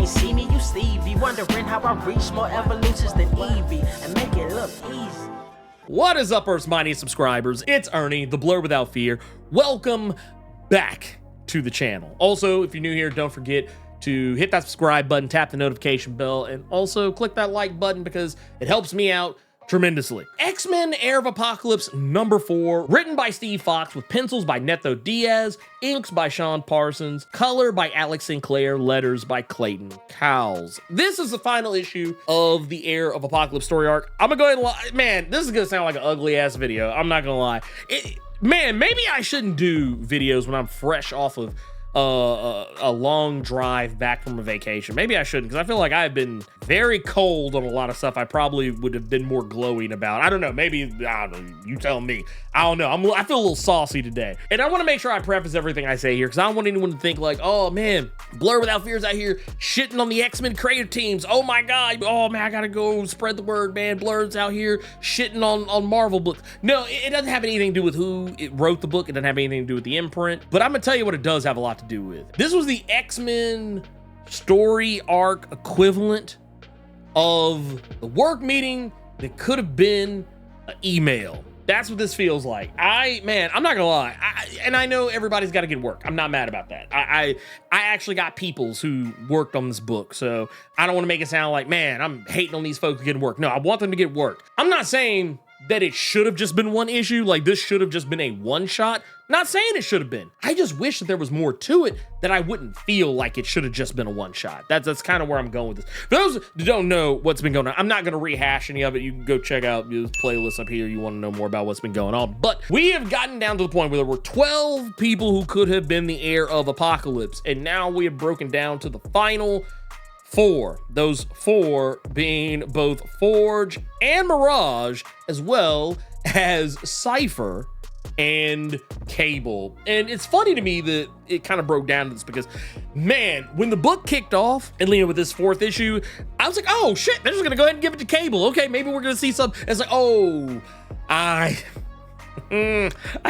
ain't see me, you Stevie. Wondering how I reach more evolutions than Eevee and make it look easy. What is up, Earth's mighty subscribers? It's Ernie, the Blerd without fear. Welcome back to the channel. Also, if you're new here, don't forget to hit that subscribe button, tap the notification bell, and also click that like button because it helps me out tremendously. X-Men Heir of Apocalypse #4, written by Steve Fox with pencils by Neto Diaz, inks by Sean Parsons, color by Alex Sinclair, letters by Clayton Cowles. This is the final issue of the Heir of Apocalypse story arc. I'm gonna go ahead and lie. Man, this is gonna sound like an ugly ass video. I'm not gonna lie. Man, maybe I shouldn't do videos when I'm fresh off of a long drive back from a vacation. Maybe I shouldn't, because I feel like I've been very cold on a lot of stuff I probably would have been more glowing about. I don't know, maybe, I don't know, you tell me. I don't know, I feel a little saucy today. And I want to make sure I preface everything I say here, because I don't want anyone to think like, oh man, Blerd Without Fear's out here shitting on the X-Men creative teams. Oh my God, oh man, I gotta go spread the word, man. Blerd's out here shitting on Marvel books. No, it doesn't have anything to do with who wrote the book. It doesn't have anything to do with the imprint. But I'm gonna tell you what it does have a lot to do with. This was the X-Men story arc equivalent of the work meeting that could have been an email. That's what this feels like. Man, I'm not gonna lie. And I know everybody's got to get work. I'm not mad about that. I actually got peoples who worked on this book, so I don't want to make it sound like, man, I'm hating on these folks getting work. No, I want them to get work. I'm not saying that it should have just been one issue, like this should have just been a one shot. Not saying it should have been. I just wish that there was more to it, that I wouldn't feel like it should have just been a one shot. That's kind of where I'm going with this. For those who don't know what's been going on, I'm not going to rehash any of it. You can go check out this playlist up here. You want to know more about what's been going on. But we have gotten down to the point where there were 12 people who could have been the Heir of Apocalypse. And now we have broken down to the final 4. Those 4 being both Forge and Mirage, as well as Cypher and Cable. And it's funny to me that it kind of broke down to this because, man, when the book kicked off and with this 4th issue, I was like, oh shit, they're just gonna go ahead and give it to Cable. Okay, maybe we're gonna see some. It's like, oh, I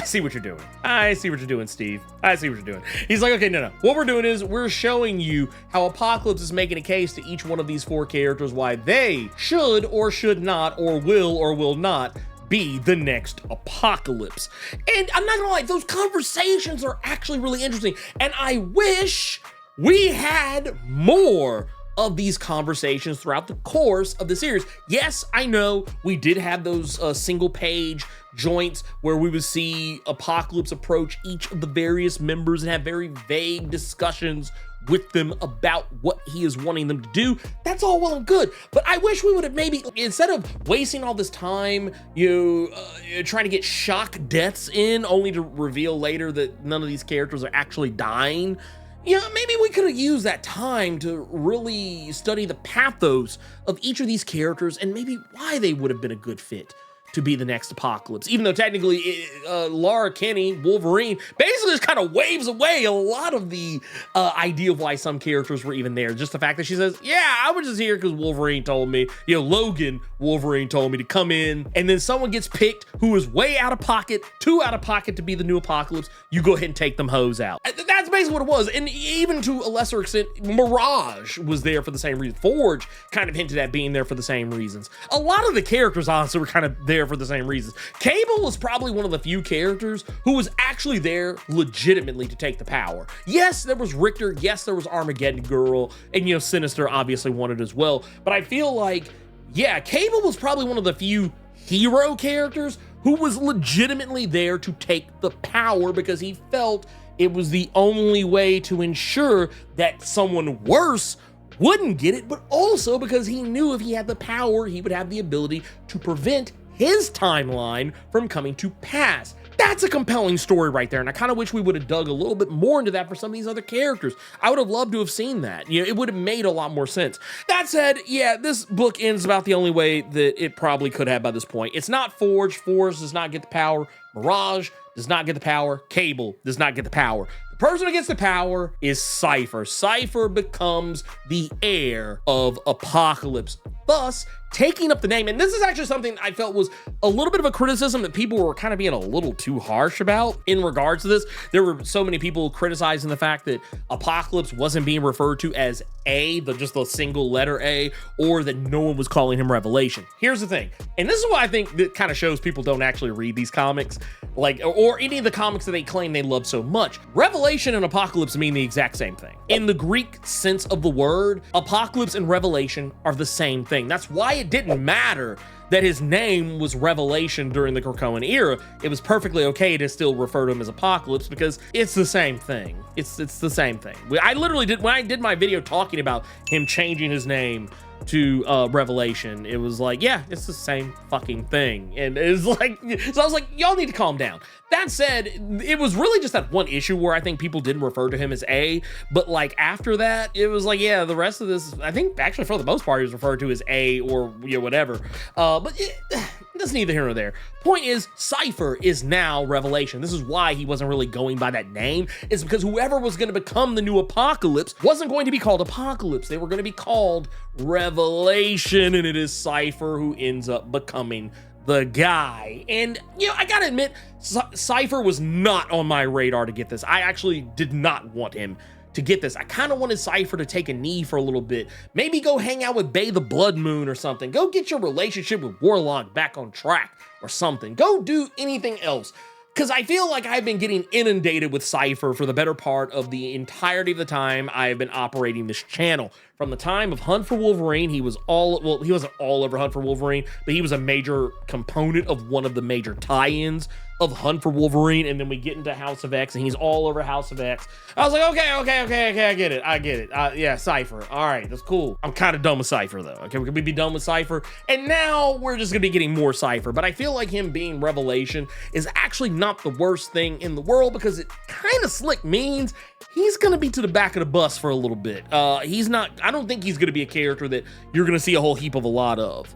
see what you're doing. I see what you're doing, Steve. I see what you're doing. He's like, okay, no. What we're doing is we're showing you how Apocalypse is making a case to each one of these 4 characters why they should or should not or will not be the next Apocalypse. And I'm not gonna lie, those conversations are actually really interesting. And I wish we had more of these conversations throughout the course of the series. Yes, I know we did have those single page joints where we would see Apocalypse approach each of the various members and have very vague discussions with them about what he is wanting them to do. That's all well and good, but I wish we would have maybe, instead of wasting all this time, trying to get shock deaths in only to reveal later that none of these characters are actually dying, maybe we could have used that time to really study the pathos of each of these characters and maybe why they would have been a good fit to be the next Apocalypse. Even though technically Laura Kinney, Wolverine, basically just kind of waves away a lot of the idea of why some characters were even there. Just the fact that she says, yeah, I was just here because Wolverine told me, Logan Wolverine told me to come in, and then someone gets picked who is way out of pocket, too out of pocket to be the new Apocalypse. You go ahead and take them hoes out. That's basically what it was. And even to a lesser extent, Mirage was there for the same reason. Forge kind of hinted at being there for the same reasons. A lot of the characters honestly were kind of there for the same reasons. Cable was probably one of the few characters who was actually there legitimately to take the power. Yes, there was Richter. Yes, there was Armageddon Girl. And, Sinister obviously wanted as well. But I feel like, yeah, Cable was probably one of the few hero characters who was legitimately there to take the power because he felt it was the only way to ensure that someone worse wouldn't get it, but also because he knew if he had the power, he would have the ability to prevent his timeline from coming to pass. That's a compelling story right there, and I kind of wish we would have dug a little bit more into that for some of these other characters. I would have loved to have seen that. It would have made a lot more sense. That said, yeah, this book ends about the only way that it probably could have by this point. It's not Forge. Forge does not get the power. Mirage does not get the power. Cable does not get the power. The person who gets the power is Cypher. Cypher becomes the heir of Apocalypse. thus taking up the name. And this is actually something I felt was a little bit of a criticism that people were kind of being a little too harsh about in regards to this. There were so many people criticizing the fact that Apocalypse wasn't being referred to as just the single letter A, or that no one was calling him Revelation. Here's the thing, and this is what I think that kind of shows people don't actually read these comics, like, or any of the comics that they claim they love so much. Revelation and Apocalypse mean the exact same thing. In the Greek sense of the word, Apocalypse and Revelation are the same thing. That's why it didn't matter that his name was Revelation during the Krakoan era. It was perfectly okay to still refer to him as Apocalypse because it's the same thing. It's the same thing. I literally did, when I did my video talking about him changing his name to Revelation, it was like, yeah, it's the same fucking thing. And it was like, so I was like, y'all need to calm down. That said, it was really just that one issue where I think people didn't refer to him as A, but like after that, it was like, yeah, the rest of this, I think actually for the most part, he was referred to as A or, you know, whatever. But that's neither here nor there. Point is, Cypher is now Revelation. This is why he wasn't really going by that name, is because whoever was going to become the new Apocalypse wasn't going to be called Apocalypse. They were going to be called Revelation, and it is Cypher who ends up becoming the guy. And, you know, I gotta admit, Cypher was not on my radar to get this. I actually did not want him to get this. I kind of wanted Cypher to take a knee for a little bit. Maybe go hang out with Bay the Blood Moon or something. Go get your relationship with Warlock back on track or something. Go do anything else. Because I feel like I've been getting inundated with Cypher for the better part of the entirety of the time I've been operating this channel. From the time of Hunt for Wolverine, he was he wasn't all over Hunt for Wolverine, but he was a major component of one of the major tie-ins of Hunt for Wolverine, and then we get into House of X, and he's all over House of X. I was like, okay, I get it. Yeah, Cypher. All right, that's cool. I'm kind of done with Cypher, though. Okay, we could be done with Cypher, and now we're just gonna be getting more Cypher, but I feel like him being Revelation is actually not the worst thing in the world, because it kind of slick means he's gonna be to the back of the bus for a little bit. I don't think he's gonna be a character that you're gonna see a whole heap of a lot of.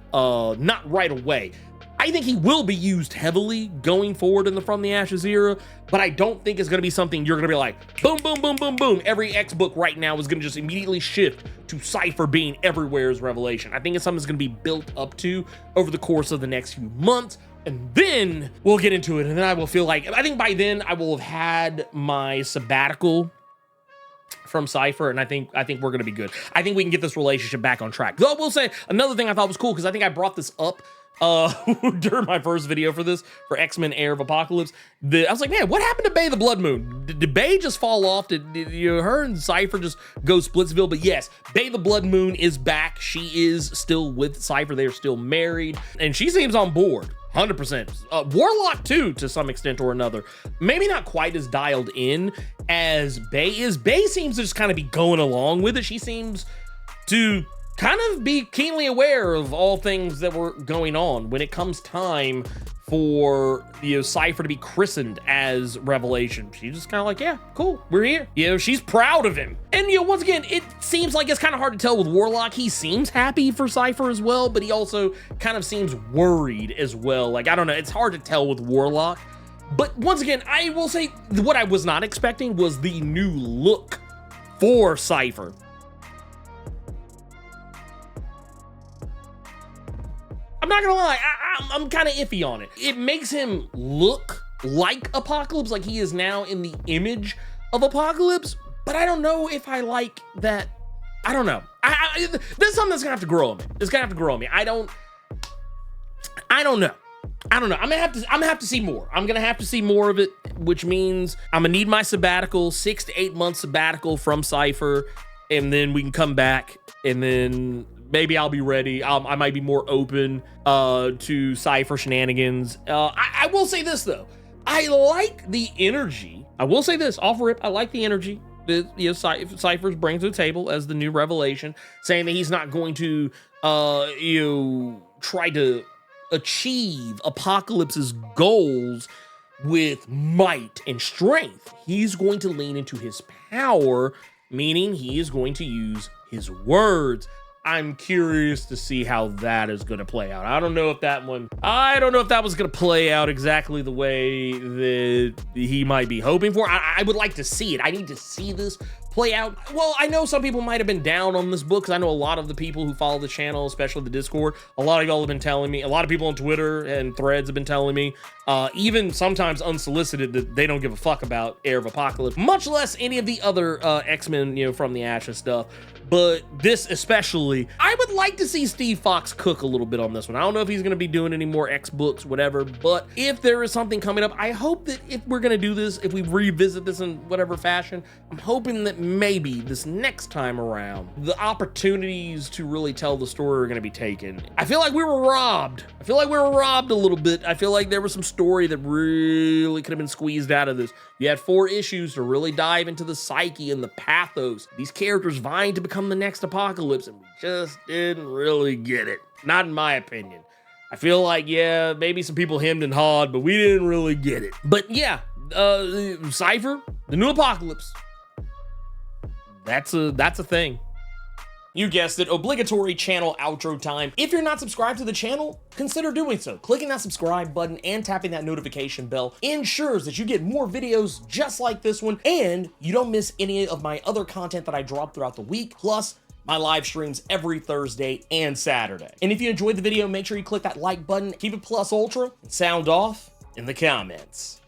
Not right away. I think he will be used heavily going forward in the From the Ashes era, but I don't think it's gonna be something you're gonna be like, boom, boom, boom, boom, boom. Every X book right now is gonna just immediately shift to Cypher being everywhere as Revelation. I think it's something that's gonna be built up to over the course of the next few months, and then we'll get into it, and then I will feel like, I think by then I will have had my sabbatical from Cypher, and I think we're gonna be good. I think we can get this relationship back on track. Though I will say, another thing I thought was cool, because I think I brought this up during my first video for X-Men Heir of Apocalypse. I was like, man, what happened to Bay the Blood Moon? Did Bay just fall off? Did her and Cypher just go Splitsville? But yes, Bay the Blood Moon is back. She is still with Cypher. They are still married, and she seems on board. 100%. Warlock too, to some extent or another. Maybe not quite as dialed in as Bay is. Bay seems to just kind of be going along with it. She seems to kind of be keenly aware of all things that were going on when it comes time for, you know, Cypher to be christened as Revelation. She's just kind of like, yeah, cool, we're here. You know, she's proud of him. And, you know, once again, it seems like it's kind of hard to tell with Warlock. He seems happy for Cypher as well, but he also kind of seems worried as well. Like, I don't know, it's hard to tell with Warlock. But once again, I will say what I was not expecting was the new look for Cypher. I'm not gonna lie, I'm kind of iffy on it. It makes him look like Apocalypse, like he is now in the image of Apocalypse, but I don't know if I like that. I don't know. This is something that's gonna have to grow on me. It's gonna have to grow on me. I don't know. I'm gonna have to see more. I'm gonna have to see more of it, which means I'm gonna need my sabbatical, 6 to 8 month sabbatical from Cypher, and then we can come back, and then maybe I'll be ready. I might be more open to Cypher shenanigans. I will say this though, I like the energy. I will say this off rip. I like the energy that, you know, Cypher brings to the table as the new Revelation, saying that he's not going to try to achieve Apocalypse's goals with might and strength. He's going to lean into his power, meaning he is going to use his words. I'm curious to see how that is going to play out. I don't know if that was going to play out exactly the way that he might be hoping for. I would like to see it. I need to see this play out. Well, I know some people might have been down on this book because I know a lot of the people who follow the channel, especially the Discord, a lot of y'all have been telling me, a lot of people on Twitter and threads have been telling me, even sometimes unsolicited, that they don't give a fuck about Heir of Apocalypse, much less any of the other X-Men, you know, from the Ashes stuff. But this especially, I would like to see Steve Fox cook a little bit on this one. I don't know if he's going to be doing any more X books, whatever, but if there is something coming up, I hope that if we're going to do this, if we revisit this in whatever fashion, I'm hoping that maybe this next time around, the opportunities to really tell the story are going to be taken. I feel like we were robbed. I feel like we were robbed a little bit. I feel like there was some story that really could have been squeezed out of this. You had 4 issues to really dive into the psyche and the pathos. These characters vying to become the next Apocalypse, and we just didn't really get it. Not in my opinion. I feel like, yeah, maybe some people hemmed and hawed, but we didn't really get it. But yeah, Cypher, the new Apocalypse. That's a thing. You guessed it, obligatory channel outro time. If you're not subscribed to the channel, consider doing so. Clicking that subscribe button and tapping that notification bell ensures that you get more videos just like this one, and you don't miss any of my other content that I drop throughout the week, plus my live streams every Thursday and Saturday. And if you enjoyed the video, make sure you click that like button, keep it plus ultra, and sound off in the comments.